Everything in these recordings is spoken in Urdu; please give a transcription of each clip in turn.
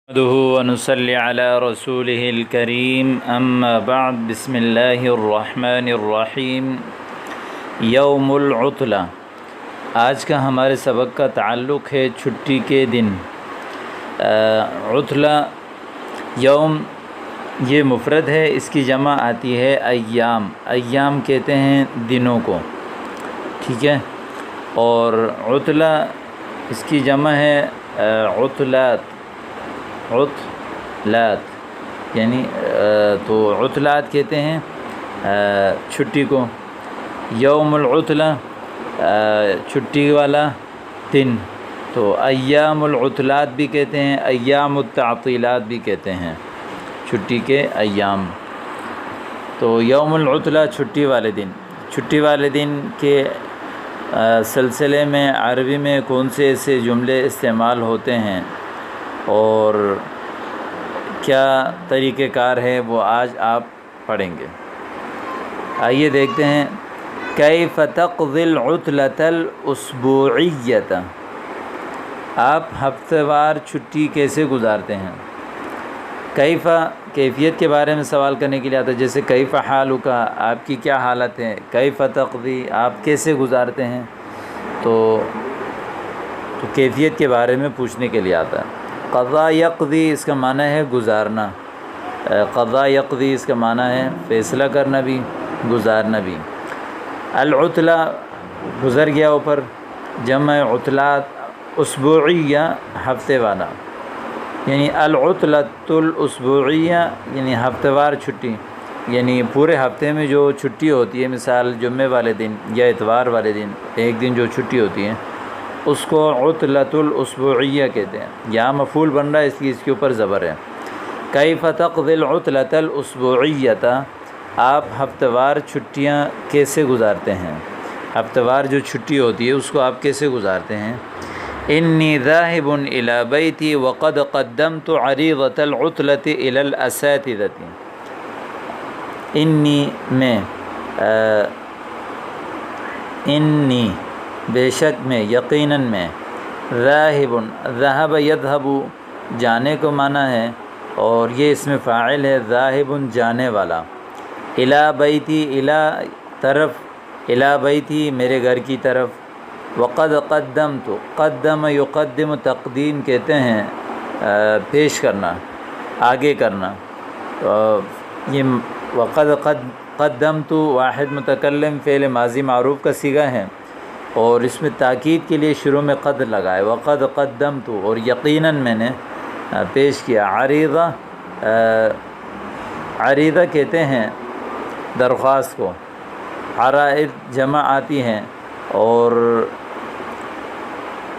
نحمده ونصلي على رسوله الكريم اما بعد بسم اللہ الرحمن الرحیم یوم العطلہ۔ آج کا ہمارے سبق کا تعلق ہے چھٹی کے دن۔ عطلہ یوم یہ مفرد ہے، اس کی جمع آتی ہے ایام۔ ایام کہتے ہیں دنوں کو، ٹھیک ہے۔ اور عطلہ اس کی جمع ہے عطلات، عطلات یعنی تو عطلات کہتے ہیں چھٹی کو۔ یوم العطلہ چھٹی والا دن، تو ایام العطلات بھی کہتے ہیں، ایام التعطیلات بھی کہتے ہیں، چھٹی کے ایام۔ تو یوم العطلہ چھٹی والے دن۔ چھٹی والے دن کے سلسلے میں عربی میں کون سے ایسے جملے استعمال ہوتے ہیں اور کیا طریقہ کار ہے، وہ آج آپ پڑھیں گے۔ آئیے دیکھتے ہیں۔ کیف تقضی العطلۃ الاسبوعیۃ، آپ ہفتہ وار چھٹی کیسے گزارتے ہیں؟ کیف کیفیت کے بارے میں سوال کرنے کے لیے آتا ہے، جیسے کیف حالک، آپ کی کیا حالت ہے، کیف تقضی آپ کیسے گزارتے ہیں، تو کیفیت کے بارے میں پوچھنے کے لیے آتا ہے۔ قضا یقضی اس کا معنی ہے گزارنا، قضا یقضی اس کا معنی ہے فیصلہ کرنا بھی، گزارنا بھی۔ العطلہ گزر گیا اوپر، جمع عطلات اسبوعیہ ہفتے والا، یعنی العطلۃ الاسبوعیہ یعنی ہفتہ وار چھٹی، یعنی پورے ہفتے میں جو چھٹی ہوتی ہے، مثال جمعے والے دن یا اتوار والے دن ایک دن جو چھٹی ہوتی ہے اس کو عطلۃ الاسبوعیہ کہتے ہیں۔ یہاں مفعول بن رہا ہے اس لیے اس کے اوپر زبر ہے۔ کیف تقضی العطلۃ الاسبوعیۃ، آپ ہفتہ وار چھٹیاں کیسے گزارتے ہیں، ہفتہ وار جو چھٹی ہوتی ہے اس کو آپ کیسے گزارتے ہیں؟ انی ذاہب الی بیتی وقد قدمت عریضۃ العطلۃ الی الاساتذۃ، انی میں انی بے شک میں، یقیناً میں، ذاہب ذہب یذہب جانے کو معنی ہے، اور یہ اس میں فاعل ہے، ذاہب جانے والا، الی بیتی الی طرف، الی بیتی میرے گھر کی طرف، وقد قدمت قدم یقدم تقدیم کہتے ہیں پیش کرنا، آگے کرنا۔ یہ وقد قدمت واحد متکلم فعل ماضی معروف کا صیغہ ہے، اور اس میں تاکید کے لیے شروع میں قد لگائے، وقد قدمت، اور یقیناً میں نے پیش کیا۔ عریضہ عریضہ کہتے ہیں درخواست کو، عرائض جمع آتی ہیں، اور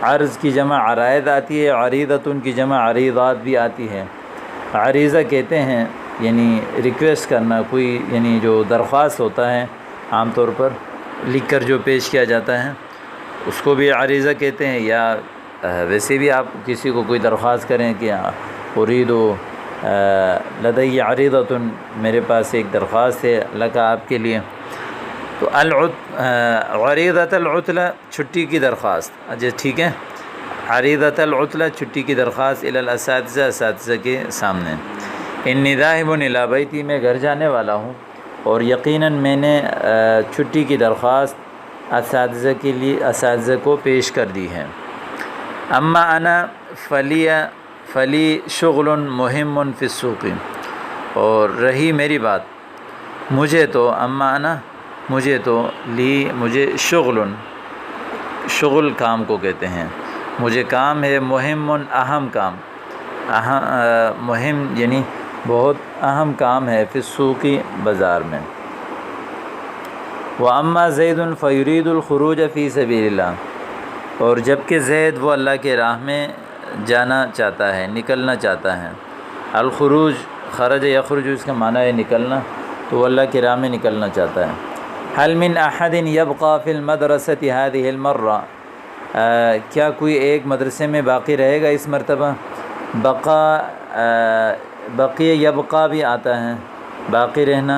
عرض کی جمع عرائض آتی ہے، عریضۃ کی جمع عریضات بھی آتی ہے۔ عریضہ کہتے ہیں یعنی ریکویسٹ کرنا، کوئی یعنی جو درخواست ہوتا ہے عام طور پر لکھ کر جو پیش کیا جاتا ہے اس کو بھی عریضہ کہتے ہیں، یا ویسے بھی آپ کسی کو کوئی درخواست کریں کہ ارید لدی عریضۃ، میرے پاس ایک درخواست ہے لکا آپ کے لیے، تو عریضۃ العطلہ چھٹی کی درخواست، اچھا ٹھیک ہے، عریضۃ العطلہ چھٹی کی درخواست الی الاساتذہ، اساتذہ کے سامنے۔ انی ذاہب الی بیتی میں گھر جانے والا ہوں، اور یقیناً میں نے چھٹی کی درخواست اساتذہ کے لیے، اساتذہ کو پیش کر دی ہے۔ اما انا فلی شغل مہم فی السوق، اور رہی میری بات، مجھے تو اما انا مجھے تو مجھے شغل کام کو کہتے ہیں، مجھے کام ہے مہم اہم کام، مہم یعنی بہت اہم کام ہے، فی السوق بازار میں۔ وَأَمَّا زَيْدٌ فَيُرِيدُ الْخُرُوجَ فِي سَبِيلِ اللَّهِ، اور جب کہ زید وہ اللہ کے راہ میں جانا چاہتا ہے، نکلنا چاہتا ہے۔ الخروج خرج یخرج اس کا معنی ہے نکلنا، تو وہ اللہ کے راہ میں نکلنا چاہتا ہے۔ هل من احد يبقى في المدرسة هذه المرة، کیا کوئی ایک مدرسے میں باقی رہے گا اس مرتبہ؟ بقی یبقى بھی آتا ہے، باقی رہنا،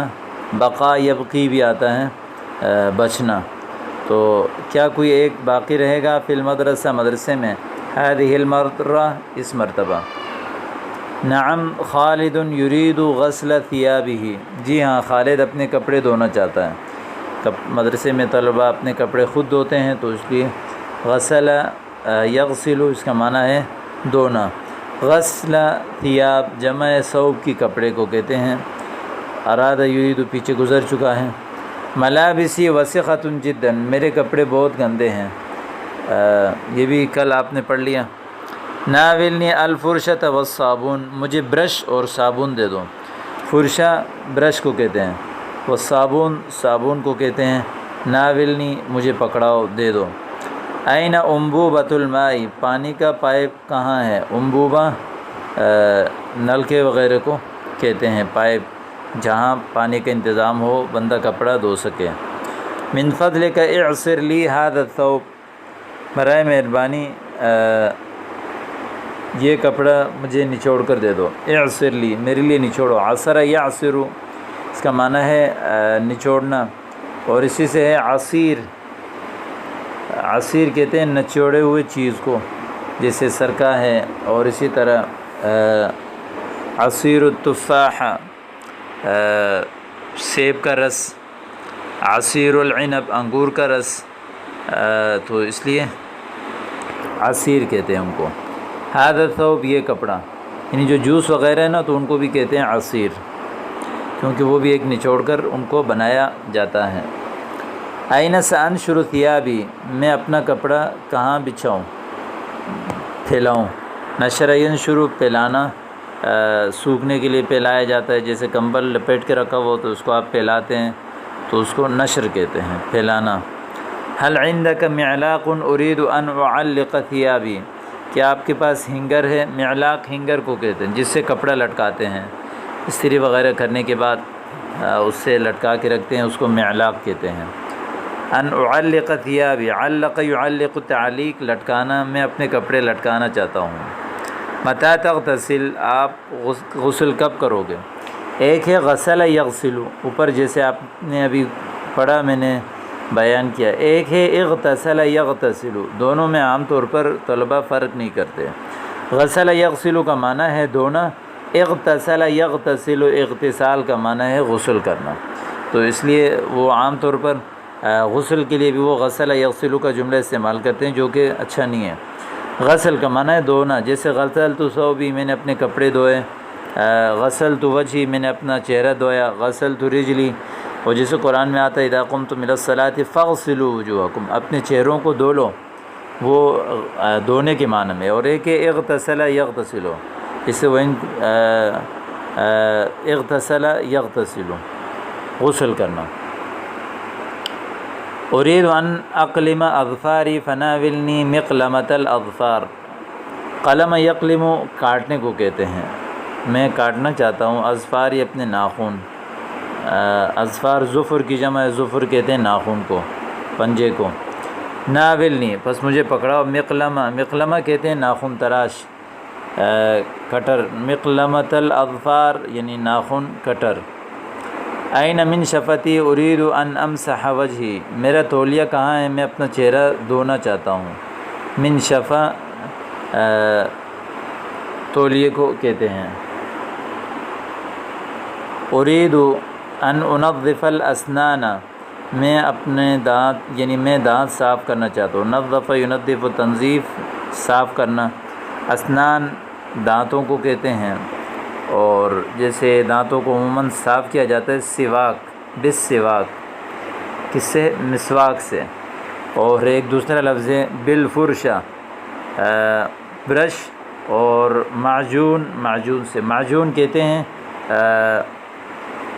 بقا یبقی بھی آتا ہے بچنا، تو کیا کوئی ایک باقی رہے گا فی المدرسہ مدرسے میں، هذه المرة اس مرتبہ۔ نعم خالد یرید غسل ثیابہ، جی ہاں خالد اپنے کپڑے دھونا چاہتا ہے۔ مدرسے میں طلبہ اپنے کپڑے خود دھوتے ہیں، تو اس لیے غسل یغسل اس کا معنی ہے دھونا۔ غسل ثیاب جمع ثوب کی کپڑے کو کہتے ہیں۔ اراد یرید پیچھے گزر چکا ہے۔ ملابسی وسخۃ جدا، میرے کپڑے بہت گندے ہیں، یہ بھی کل آپ نے پڑھ لیا۔ ناولنی الفرشۃ والصابون، مجھے برش اور صابن دے دو۔ فرشہ برش کو کہتے ہیں، والصابون صابن کو کہتے ہیں۔ ناولنی مجھے پکڑاؤ، دے دو۔ این انبوبۃ الماء، پانی کا پائپ کہاں ہے؟ انبوبہ نلکے وغیرہ کو کہتے ہیں، پائپ جہاں پانی کا انتظام ہو، بندہ کپڑا دھو سکے۔ من فضلک اعصر لی ھذا الثوب، برائے مہربانی یہ کپڑا مجھے نچوڑ کر دے دو۔ اعصر لی میرے لیے نچوڑو، عصر یعصر اس کا معنی ہے نچوڑنا، اور اسی سے ہے عصیر، عصیر کہتے ہیں نچوڑے ہوئے چیز کو، جیسے سرکہ ہے، اور اسی طرح عصیر التفاح سیب کا رس، عصیر العنب انگور کا رس، تو اس لیے عصیر کہتے ہیں ان کو۔ ھذا الثوب یہ کپڑا، یعنی جو جوس وغیرہ ہے نا تو ان کو بھی کہتے ہیں عصیر، کیونکہ وہ بھی ایک نچوڑ کر ان کو بنایا جاتا ہے۔ این سانشر ثیابی، میں اپنا کپڑا کہاں بچھاؤں، پھیلاؤں۔ نشر ینشر پھیلانا، سوکھنے کے لیے پھیلایا جاتا ہے، جیسے کمبل لپیٹ کے رکھا ہو تو اس کو آپ پھیلاتے ہیں، تو اس کو نشر کہتے ہیں، پھیلانا۔ هل عندك معلاق اريد ان اعلق ثيابي، کیا آپ کے پاس ہینگر ہے؟ معلاق ہینگر کو کہتے ہیں جس سے کپڑا لٹکاتے ہیں، استری وغیرہ کرنے کے بعد اس سے لٹکا کے رکھتے ہیں، اس کو معلاق کہتے ہیں۔ ان اعلق ثيابي، علق يعلق تعلیق لٹکانا، میں اپنے کپڑے لٹکانا چاہتا ہوں۔ متى تغتسل، آپ غسل کب کرو گے؟ ایک ہے غسل یغسل، اوپر جیسے آپ نے ابھی پڑھا میں نے بیان کیا، ایک ہے اغتسل یغتسل، دونوں میں عام طور پر طلبہ فرق نہیں کرتے۔ غسل یغسل کا معنی ہے دھونا، اغتسل یغتسل اغتسال کا معنی ہے غسل کرنا، تو اس لیے وہ عام طور پر غسل کے لیے بھی وہ غسل یغسل کا جملہ استعمال کرتے ہیں، جو کہ اچھا نہیں ہے۔ غسل کا معنی ہے دھونا، جیسے غسلت ثوبی میں نے اپنے کپڑے دھوئے، غسلت وجہی میں نے اپنا چہرہ دھویا، غسلت رجلی، اور جیسے قرآن میں آتا ہے اذا قمتم الی الصلاۃ فاغسلوا وجوہکم، اپنے چہروں کو دھو لو، وہ دھونے کے معنی میں۔ اور ایک ہے اغتسل یغتسل، اس سے وہ اغتسل یغتسل غسل کرنا۔ اريد ان اقلم اظفاری فناولنی مقلمۃ الاظفار، قلم یقلم کاٹنے کو کہتے ہیں، میں کاٹنا چاہتا ہوں، اظفاری اپنے ناخن، اظفار ظفر کی جمع ہے، ظفر کہتے ہیں ناخن کو، پنجے کو۔ ناولنی پس مجھے پکڑاؤ، مقلمہ، مقلمہ کہتے ہیں ناخن تراش، کٹر، مقلمۃ الاظفار یعنی ناخن کٹر۔ این من شفتی اريد ان امسح وجهي، میرا تولیہ کہاں ہے، میں اپنا چہرہ دھونا چاہتا ہوں۔ من شفا تولیے کو کہتے ہیں۔ اريد ان انظف الاسنان، میں اپنے دانت یعنی میں دانت صاف کرنا چاہتا ہوں۔ نظف ینظف تنظیف صاف کرنا، اسنان دانتوں کو کہتے ہیں، اور جیسے دانتوں کو عموماً صاف کیا جاتا ہے سواک، بالسواک، کس سے؟ مسواک سے۔ اور ایک دوسرا لفظ ہے بالفرشہ، برش، اور معجون، معجون سے، معجون کہتے ہیں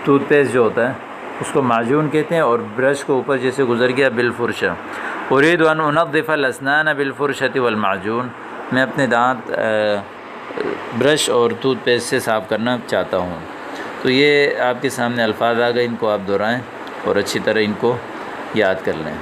ٹوتھ پیسٹ جو ہوتا ہے اس کو معجون کہتے ہیں، اور برش کو اوپر جیسے گزر گیا بالفرشہ۔ اريد ان انظف الاسنان بالفرشة والمعجون، میں اپنے دانت برش اور ٹوتھ پیسٹ سے صاف کرنا چاہتا ہوں۔ تو یہ آپ کے سامنے الفاظ آ گئے، ان کو آپ دہرائیں اور اچھی طرح ان کو یاد کر لیں۔